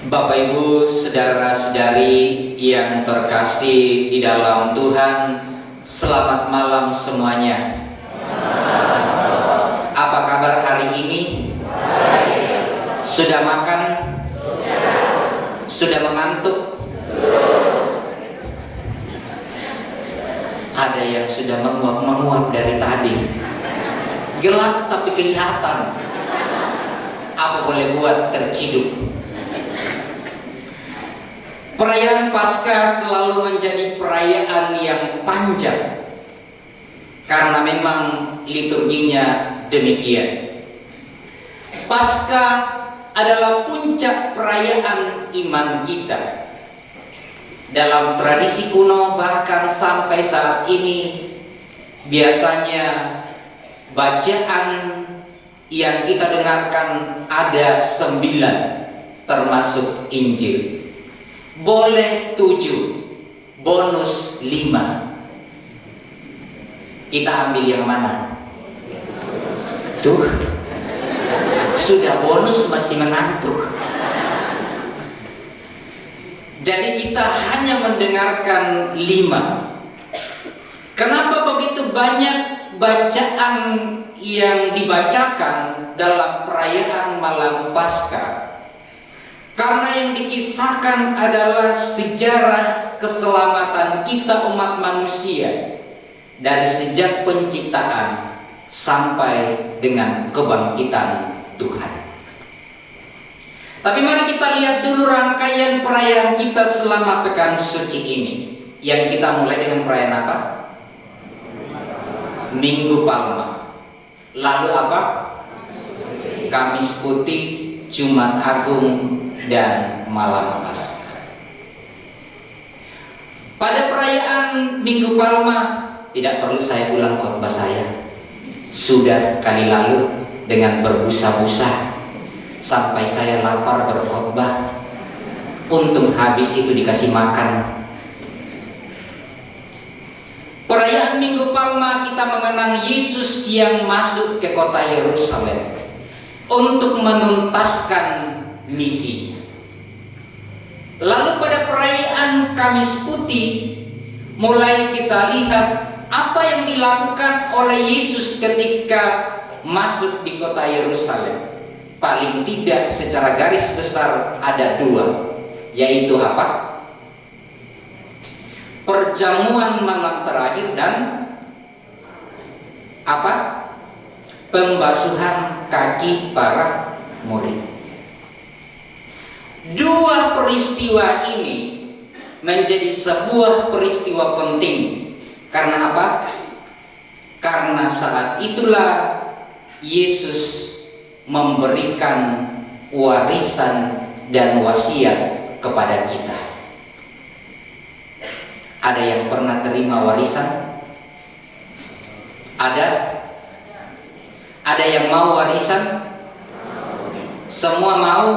Bapak Ibu, saudara-saudari yang terkasih di dalam Tuhan, selamat malam semuanya. Apa kabar hari ini? Sudah makan? Sudah mengantuk? Ada yang sudah menguap-menguap dari tadi. Gelap tapi kelihatan. Apa boleh buat terciduk? Perayaan Paskah selalu menjadi perayaan yang panjang karena memang liturginya demikian. Paskah adalah puncak perayaan iman kita. Dalam tradisi kuno bahkan sampai saat ini biasanya bacaan yang kita dengarkan ada 9 termasuk Injil. Boleh 7, bonus 5. Kita ambil yang mana? Tuh, sudah bonus masih mengantuk. Jadi kita hanya mendengarkan 5. Kenapa begitu banyak bacaan yang dibacakan dalam perayaan malam Paskah? Karena yang dikisahkan adalah sejarah keselamatan kita umat manusia dari sejak penciptaan sampai dengan kebangkitan Tuhan. Tapi mari kita lihat dulu rangkaian perayaan kita selama pekan suci ini. Yang kita mulai dengan perayaan apa? Minggu Palma. Lalu apa? Kamis Putih, Jumat Agung, dan malam Paskah. Pada perayaan Minggu Palma tidak perlu saya ulang khotbah saya. Sudah kali lalu dengan berbusa-busa sampai saya lapar berkhotbah. Untung habis itu dikasih makan. Perayaan Minggu Palma kita mengenang Yesus yang masuk ke kota Yerusalem untuk menuntaskan misinya. Lalu pada perayaan Kamis Putih mulai kita lihat apa yang dilakukan oleh Yesus ketika masuk di kota Yerusalem. Paling tidak secara garis besar ada 2, yaitu apa? Perjamuan malam terakhir dan apa? Pembasuhan kaki para murid. 2 peristiwa ini menjadi sebuah peristiwa penting. Karena apa? Karena saat itulah Yesus memberikan warisan dan wasiat kepada kita. Ada yang pernah terima warisan? Ada? Ada yang mau warisan? Semua mau?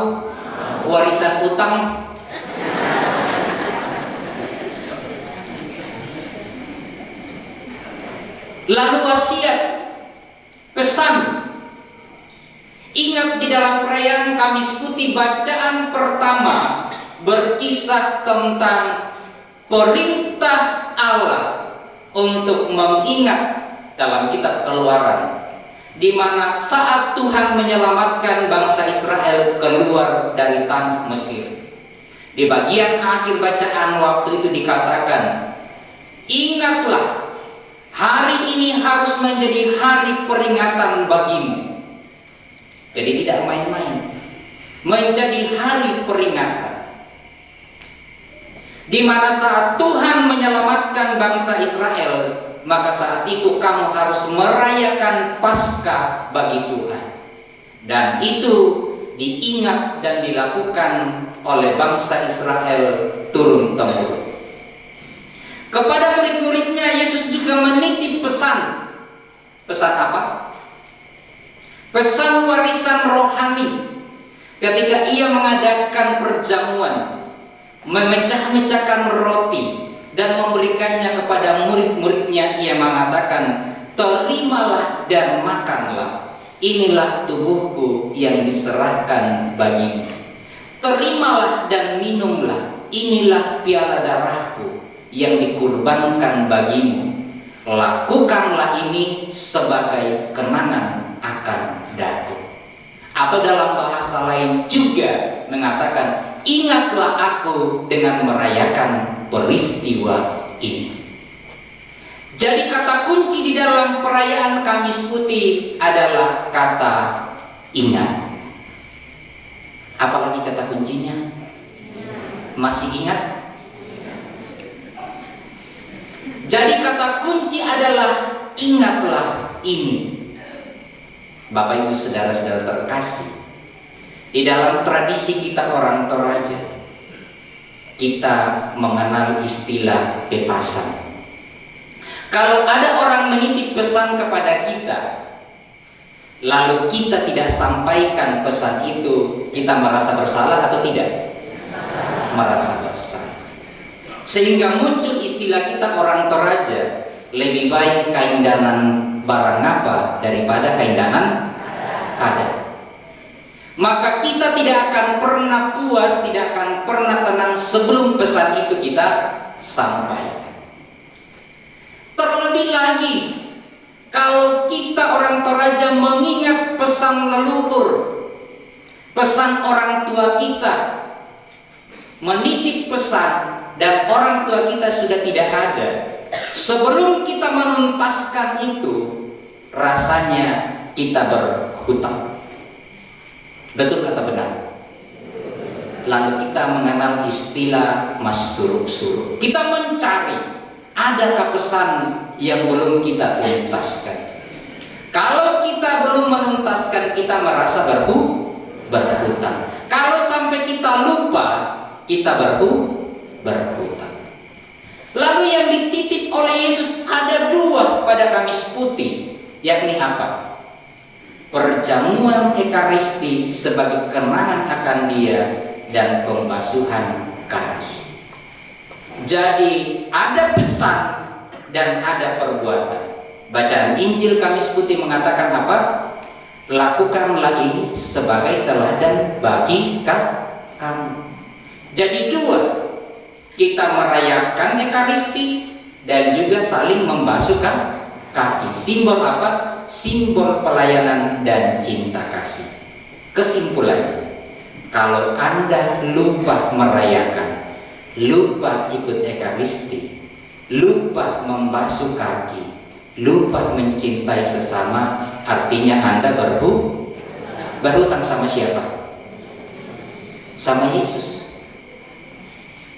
Warisan utang? Lalu wasiat, pesan. Ingat di dalam perayaan Kamis Putih bacaan pertama berkisah tentang perintah Allah untuk mengingat dalam kitab Keluaran, di mana saat Tuhan menyelamatkan bangsa Israel keluar dari tanah Mesir. Di bagian akhir bacaan waktu itu dikatakan, ingatlah, hari ini harus menjadi hari peringatan bagimu. Jadi tidak main-main, menjadi hari peringatan, di mana saat Tuhan menyelamatkan bangsa Israel, maka saat itu kamu harus merayakan Paskah bagi Tuhan. Dan itu diingat dan dilakukan oleh bangsa Israel turun-temurun. Kepada murid-muridnya Yesus juga menitip pesan. Pesan apa? Pesan warisan rohani. Ketika ia mengadakan perjamuan, memecah-mecahkan roti dan memberikannya kepada murid-muridnya, ia mengatakan, terimalah dan makanlah, inilah tubuhku yang diserahkan bagimu. Terimalah dan minumlah, inilah piala darahku yang dikurbankan bagimu. Lakukanlah ini sebagai kenangan akan daku. Atau dalam bahasa lain juga mengatakan, ingatlah aku dengan merayakan peristiwa ini. Jadi kata kunci di dalam perayaan Kamis Putih adalah kata ingat. Apalagi kata kuncinya? Masih ingat? Jadi kata kunci adalah ingatlah ini. Bapak Ibu saudara-saudara terkasih, di dalam tradisi kita orang Toraja, kita mengenal istilah pepasan. Kalau ada orang menitip pesan kepada kita, lalu kita tidak sampaikan pesan itu, kita merasa bersalah atau tidak? Merasa bersalah. Sehingga muncul istilah kita orang Toraja, lebih baik kaindanan barang apa daripada kaindanan kada. Maka kita tidak akan pernah puas, tidak akan pernah tenang sebelum pesan itu kita sampaikan. Terlebih lagi, kalau kita orang Toraja mengingat pesan leluhur, pesan orang tua kita, menitip pesan dan orang tua kita sudah tidak ada, sebelum kita menuntaskan itu, rasanya kita berhutang. Betul kata benar? Lalu kita mengenal istilah masuruk-suruk. Kita mencari, adakah pesan yang belum kita tuntaskan? Kalau kita belum menuntaskan, kita merasa berhutang. Kalau sampai kita lupa, kita berhutang. Lalu yang dititip oleh Yesus ada dua pada Kamis Putih, yakni apa? Perjamuan Ekaristi sebagai kenangan akan Dia dan pembasuhan kaki. Jadi ada pesan dan ada perbuatan. Bacaan Injil Kamis Putih mengatakan apa? Lakukanlah ini sebagai teladan bagi kamu. Jadi dua, kita merayakan Ekaristi dan juga saling membasuhkan kaki. Simbol apa? Simbol pelayanan dan cinta kasih. Kesimpulannya, kalau Anda lupa merayakan, lupa ikut Ekaristi, lupa membasuh kaki, lupa mencintai sesama, artinya Anda berhutang sama siapa? Sama Yesus.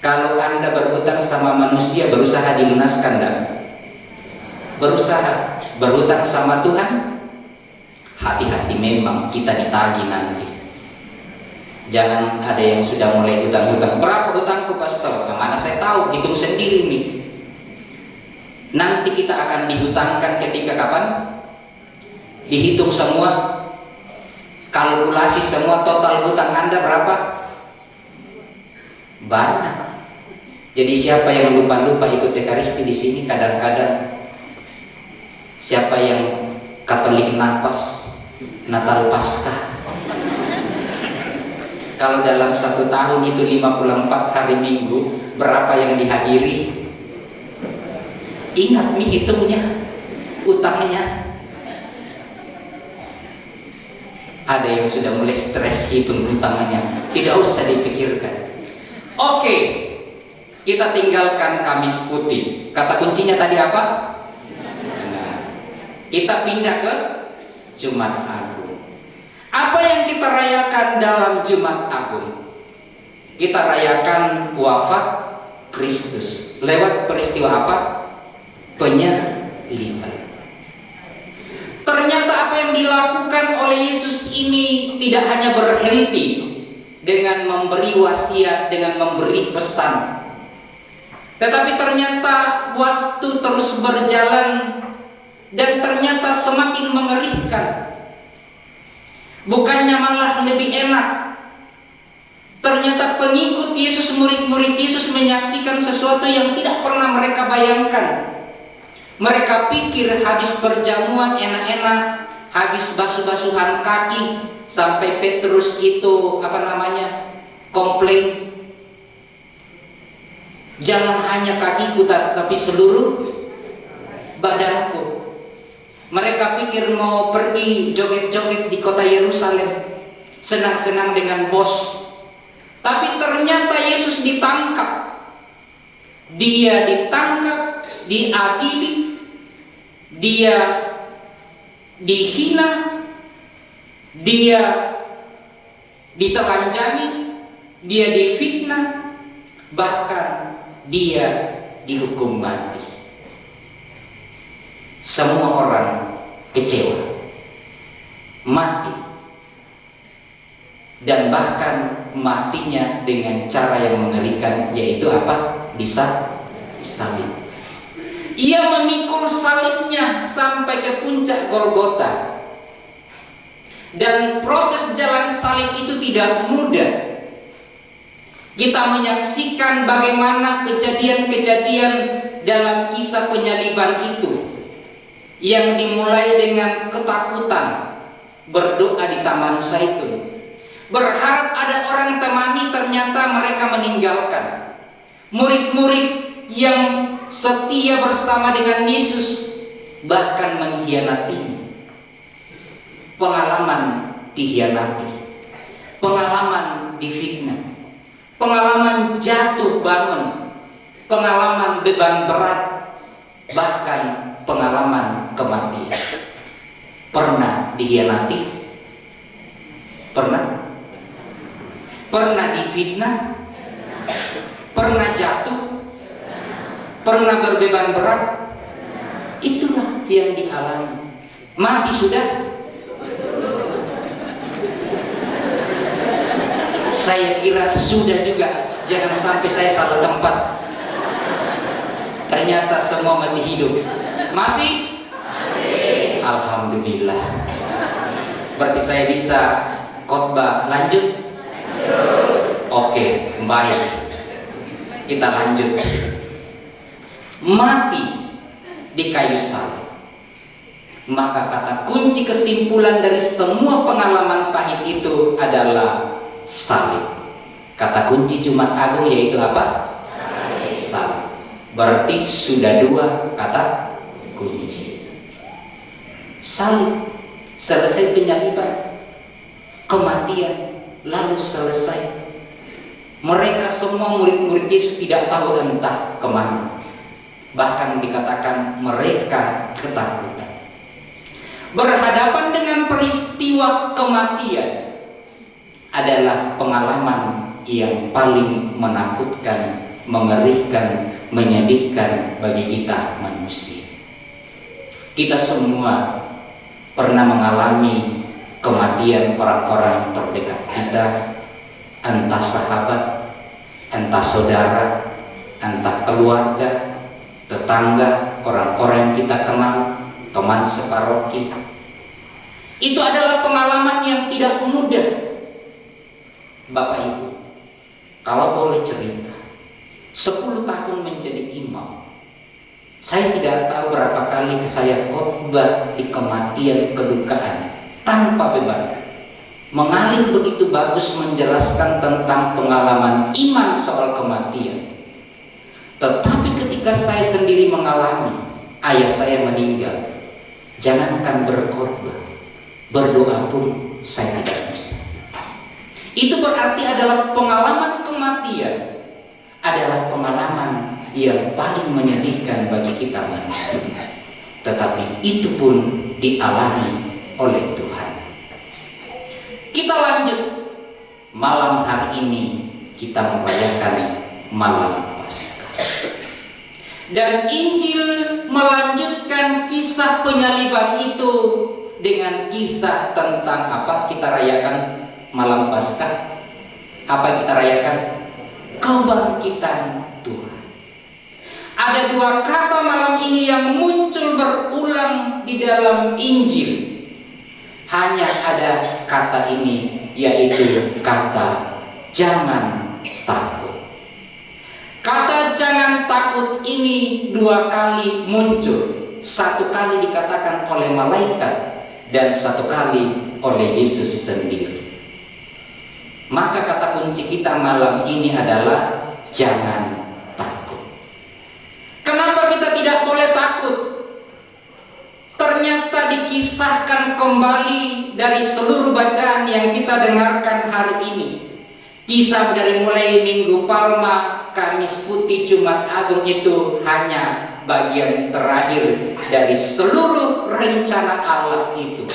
Kalau Anda berhutang sama manusia, berusaha dilunaskan enggak? Berusaha. Berhutang sama Tuhan, hati-hati, memang kita ditagih nanti. Jangan ada yang sudah mulai hutang-hutang. Berapa hutangku pastor? Mana saya tahu, hitung sendiri nih. Nanti kita akan dihutangkan ketika kapan? Dihitung semua, kalkulasi semua, total hutang Anda berapa? Banyak. Jadi siapa yang lupa-lupa ikut Ekaristi di sini kadang-kadang? Siapa yang Katolik nafas Natal Paskah? Kalau dalam 1 tahun itu 54 hari Minggu, berapa yang dihadiri? Ingat nih hitungnya, utangnya. Ada yang sudah mulai stres hitung utangnya, tidak usah dipikirkan. Oke, kita tinggalkan Kamis Putih. Kata kuncinya tadi apa? Kita pindah ke Jumat Agung. Apa yang kita rayakan dalam Jumat Agung? Kita rayakan wafat Kristus. Lewat peristiwa apa? Penyaliban. Ternyata apa yang dilakukan oleh Yesus ini tidak hanya berhenti dengan memberi wasiat, dengan memberi pesan, tetapi ternyata waktu terus berjalan dan ternyata semakin mengerikan. Bukannya malah lebih enak. Ternyata pengikut Yesus, murid-murid Yesus menyaksikan sesuatu yang tidak pernah mereka bayangkan. Mereka pikir habis perjamuan enak-enak, habis basuh-basuhan kaki, sampai Petrus itu komplain. Jangan hanya kakiku tapi seluruh badanku. Mereka pikir mau pergi joget-joget di kota Yerusalem, senang-senang dengan bos. Tapi ternyata Yesus ditangkap. Dia ditangkap, diadili, dia dihina, dia ditelanjangi, dia difitnah, bahkan dia dihukum mati. Semua orang kecewa, mati, dan bahkan matinya dengan cara yang mengerikan, yaitu apa? Disalib. Ia memikul salibnya sampai ke puncak Golgota. Dan proses jalan salib itu tidak mudah. Kita menyaksikan bagaimana kejadian-kejadian dalam kisah penyaliban itu, yang dimulai dengan ketakutan, berdoa di Taman Zaitun, berharap ada orang temani, ternyata mereka meninggalkan. Murid-murid yang setia bersama dengan Yesus bahkan mengkhianati. Pengalaman dikhianati, pengalaman difitnah, pengalaman jatuh bangun, pengalaman beban berat, bahkan pengalaman kematian. Pernah dikhianati? Pernah? Pernah difitnah? Pernah jatuh? Pernah berbeban berat? Itulah yang dialami. Mati sudah? Saya kira sudah juga. Jangan sampai saya salah tempat. Ternyata semua masih hidup. Masih? Masih. Alhamdulillah. Berarti saya bisa khotbah lanjut? Oke, baik. Kita lanjut. Mati di kayu salib. Maka kata kunci kesimpulan dari semua pengalaman pahit itu adalah salib. Kata kunci Jumat Agung yaitu apa? Salib. Berarti sudah dua kata kunci. Salib, selesai penyaliban, kematian, lalu selesai. Mereka semua murid-murid Yesus tidak tahu entah kemana. Bahkan dikatakan mereka ketakutan. Berhadapan dengan peristiwa kematian adalah pengalaman yang paling menakutkan, mengerikan, menyedihkan bagi kita manusia. Kita semua pernah mengalami kematian orang-orang terdekat kita, entah sahabat, entah saudara, entah keluarga, tetangga, orang-orang yang kita kenal, teman separoki. Itu adalah pengalaman yang tidak mudah. Bapak Ibu, kalau boleh cerita, 10 tahun menjadi imam, saya tidak tahu berapa kali saya khotbah di kematian, kedukaan, tanpa beban. Mengalir begitu bagus menjelaskan tentang pengalaman iman soal kematian. Tetapi ketika saya sendiri mengalami, ayah saya meninggal, jangankan berkhotbah, berdoa pun saya tidak bisa. Itu berarti adalah pengalaman kematian, adalah pengalaman yang paling menyedihkan bagi kita manusia. Tetapi itu pun dialami oleh Tuhan. Kita lanjut. Malam hari ini kita merayakan malam Paskah. Dan Injil melanjutkan kisah penyaliban itu dengan kisah tentang apa kita rayakan malam Paskah. Apa kita rayakan? Kebangkitan Tuhan. Ada dua kata malam ini yang muncul berulang di dalam Injil. Hanya ada kata ini, yaitu kata jangan takut. Kata jangan takut ini dua kali muncul. Satu kali dikatakan oleh malaikat dan satu kali oleh Yesus sendiri. Maka kata kunci kita malam ini adalah jangan takut. Kenapa kita tidak boleh takut? Ternyata dikisahkan kembali dari seluruh bacaan yang kita dengarkan hari ini. Kisah dari mulai Minggu Palma, Kamis Putih, Jumat Agung itu hanya bagian terakhir dari seluruh rencana Allah itu.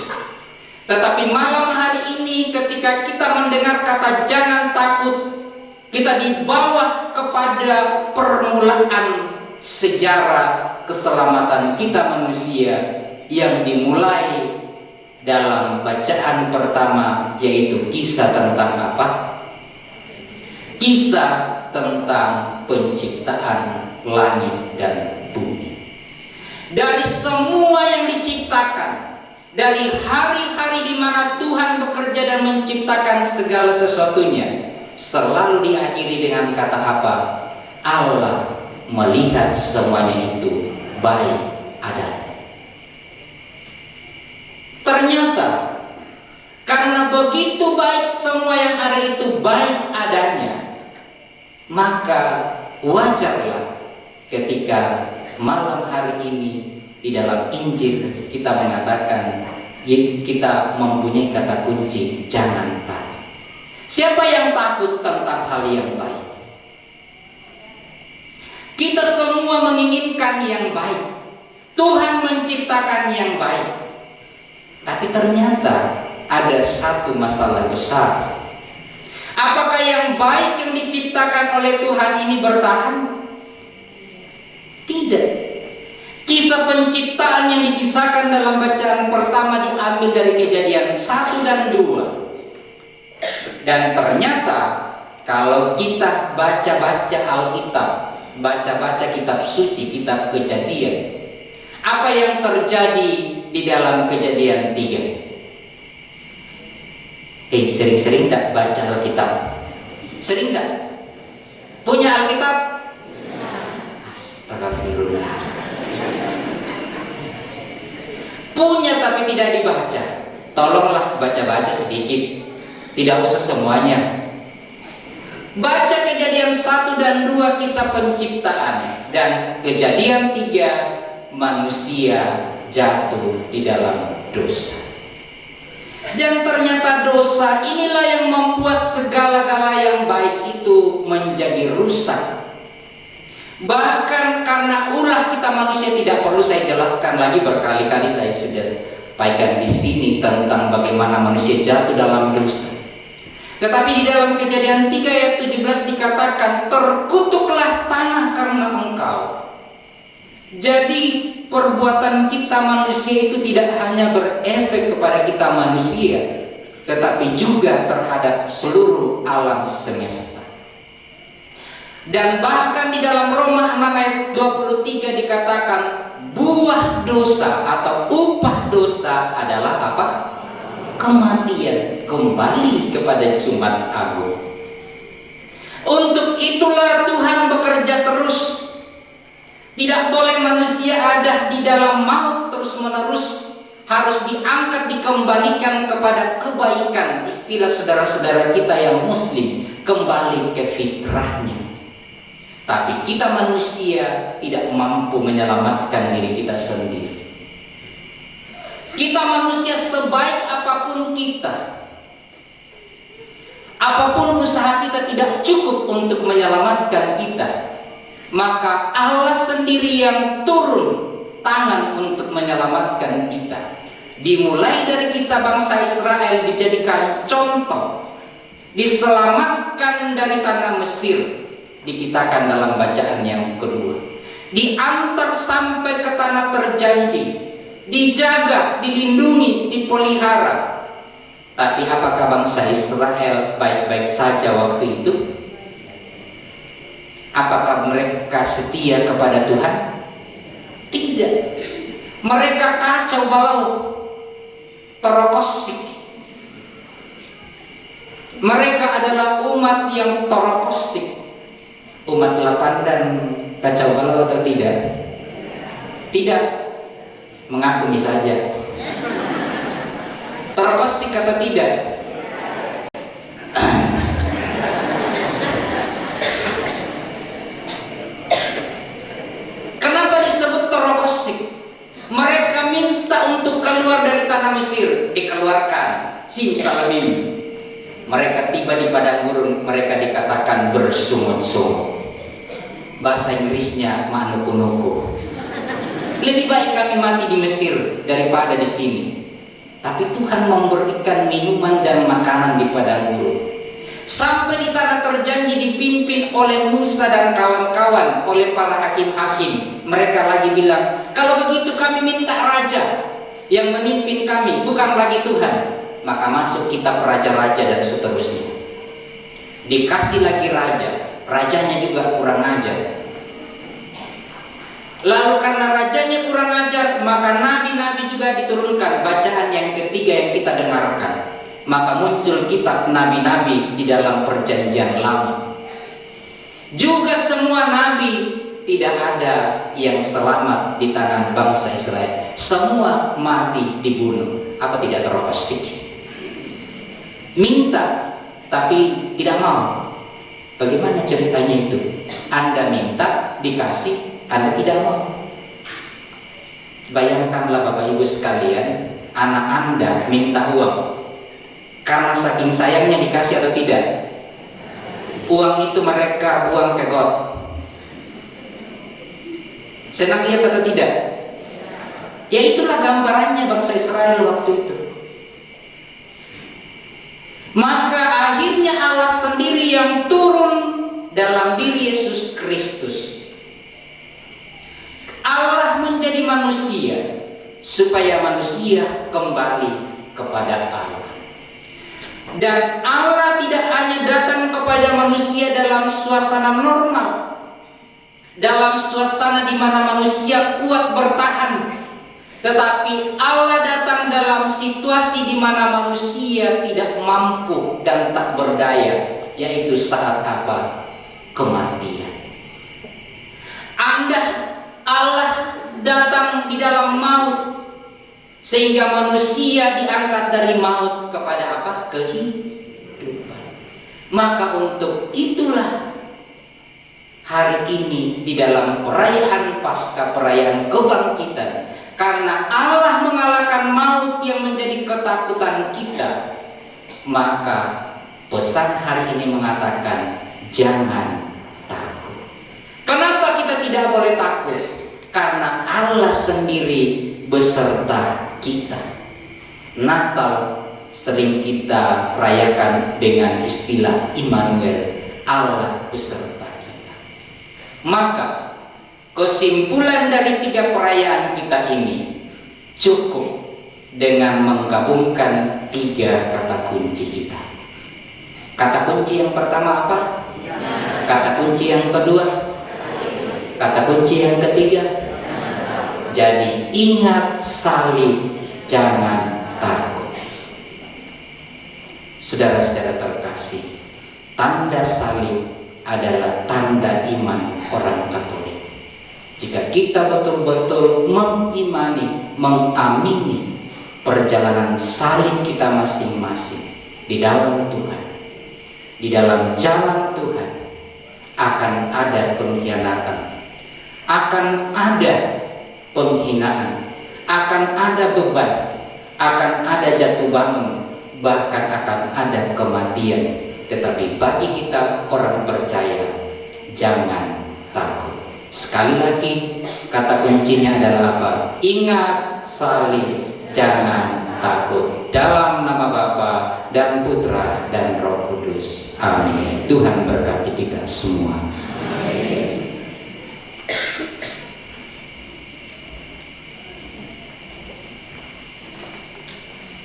Tetapi malam hari ini ketika kita mendengar kata jangan takut, kita dibawa kepada permulaan sejarah keselamatan kita manusia yang dimulai dalam bacaan pertama, yaitu kisah tentang apa? Kisah tentang penciptaan langit dan bumi. Dari semua yang diciptakan, dari hari-hari di mana Tuhan bekerja dan menciptakan segala sesuatunya, selalu diakhiri dengan kata apa? Allah melihat semuanya itu baik adanya. Ternyata karena begitu baik semua yang ada itu baik adanya, maka wajarlah ketika malam hari ini di dalam Injil kita mengatakan, kita mempunyai kata kunci jangan takut. Siapa yang takut tentang hal yang baik? Kita semua menginginkan yang baik. Tuhan menciptakan yang baik. Tapi ternyata ada satu masalah besar. Apakah yang baik yang diciptakan oleh Tuhan ini bertahan? Tidak. Kisah penciptaan yang dikisahkan dalam bacaan pertama diambil dari Kejadian 1 dan 2. Dan ternyata kalau kita baca-baca Alkitab, baca-baca kitab suci, kitab Kejadian, apa yang terjadi di dalam Kejadian 3? Sering-sering tak baca Alkitab? Sering tak? Punya Alkitab? Astagfirullah. Punya tapi tidak dibaca. Tolonglah baca-baca sedikit, tidak usah semuanya. Baca Kejadian 1 dan 2 kisah penciptaan, dan Kejadian 3 manusia jatuh di dalam dosa. Dan ternyata dosa inilah yang membuat segala-gala yang baik itu menjadi rusak. Bahkan karena ulah kita manusia, tidak perlu saya jelaskan lagi, berkali-kali saya sudah sampaikan di sini tentang bagaimana manusia jatuh dalam dosa. Tetapi di dalam Kejadian 3 ayat 17 dikatakan, terkutuklah tanah karena engkau. Jadi perbuatan kita manusia itu tidak hanya berefek kepada kita manusia, tetapi juga terhadap seluruh alam semesta. Dan bahkan di dalam Roma 6 ayat 23 dikatakan, buah dosa atau upah dosa adalah apa? Kematian. Kembali kepada Jumat Agung. Untuk itulah Tuhan bekerja terus. Tidak boleh manusia ada di dalam maut terus-menerus. Harus diangkat, dikembalikan kepada kebaikan. Istilah saudara-saudara kita yang muslim, kembali ke fitrahnya. Tapi kita manusia tidak mampu menyelamatkan diri kita sendiri. Kita manusia sebaik apapun kita, apapun usaha kita tidak cukup untuk menyelamatkan kita. Maka Allah sendiri yang turun tangan untuk menyelamatkan kita. Dimulai dari kisah bangsa Israel dijadikan contoh, diselamatkan dari tanah Mesir, dikisahkan dalam bacaan yang kedua, diantar sampai ke tanah terjanji, dijaga, dilindungi, dipelihara. Tapi apakah bangsa Israel baik-baik saja waktu itu? Apakah mereka setia kepada Tuhan? Tidak. Mereka kacau balau, torokosik. Mereka adalah umat yang torokosik. Umat Lapandan kacau balau atau tidak? Tidak. Mengakui saja. Terkosik atau tidak? Yerusalem. Mereka tiba di padang gurun, mereka dikatakan bersungut-sungut. Bahasa Inggrisnya manuku-nuku. Lebih baik kami mati di Mesir daripada di sini. Tapi Tuhan memberikan minuman dan makanan di padang gurun. Sampai di tanah terjanji dipimpin oleh Musa dan kawan-kawan, oleh para hakim-hakim. Mereka lagi bilang, kalau begitu kami minta raja yang memimpin kami, bukan lagi Tuhan. Maka masuk kitab raja-raja dan seterusnya. Dikasih lagi raja, rajanya juga kurang ajar. Lalu karena rajanya kurang ajar, maka nabi-nabi juga diturunkan. Bacaan yang ketiga yang kita dengarkan. Maka muncul kitab nabi-nabi di dalam perjanjian lama. Juga semua nabi tidak ada yang selamat di tangan bangsa Israel. Semua mati dibunuh. Apa tidak terlepas sedikit? Minta tapi tidak mau. Bagaimana ceritanya itu? Anda minta dikasih, Anda tidak mau. Bayangkanlah Bapak Ibu sekalian, anak Anda minta uang. Karena saking sayangnya dikasih atau tidak? Uang itu mereka buang ke got. Senang lihat atau tidak? Ya itulah gambarannya bangsa Israel waktu itu. Maka akhirnya Allah sendiri yang turun dalam diri Yesus Kristus. Allah menjadi manusia supaya manusia kembali kepada Allah. Dan Allah tidak hanya datang kepada manusia dalam suasana normal, dalam suasana di mana manusia kuat bertahan, tetapi Allah datang dalam situasi di mana manusia tidak mampu dan tak berdaya, yaitu saat apa? Kematian. Allah datang di dalam maut, sehingga manusia diangkat dari maut kepada apa? Kehidupan. Maka untuk itulah hari ini di dalam perayaan Paskah, perayaan kebangkitan, karena Allah mengalahkan maut yang menjadi ketakutan kita, maka pesan hari ini mengatakan jangan takut. Kenapa kita tidak boleh takut? Karena Allah sendiri beserta kita. Natal sering kita rayakan dengan istilah Immanuel, Allah beserta kita. Maka kesimpulan dari tiga perayaan kita ini cukup dengan menggabungkan tiga kata kunci kita. Kata kunci yang pertama apa? Kata kunci yang kedua? Kata kunci yang ketiga? Jadi ingat salib, jangan takut. Saudara-saudara terkasih, tanda salib adalah tanda iman orang Katolik. Jika kita betul-betul mengimani, mengamini perjalanan salib kita masing-masing di dalam Tuhan, di dalam jalan Tuhan, akan ada pengkhianatan, akan ada penghinaan, akan ada beban, akan ada jatuh bangun, bahkan akan ada kematian. Tetapi bagi kita orang percaya, jangan takut. Sekali lagi, kata kuncinya adalah apa? Ingat salib, jangan takut. Dalam nama Bapa dan Putra dan Roh Kudus. Amin. Tuhan berkati kita semua.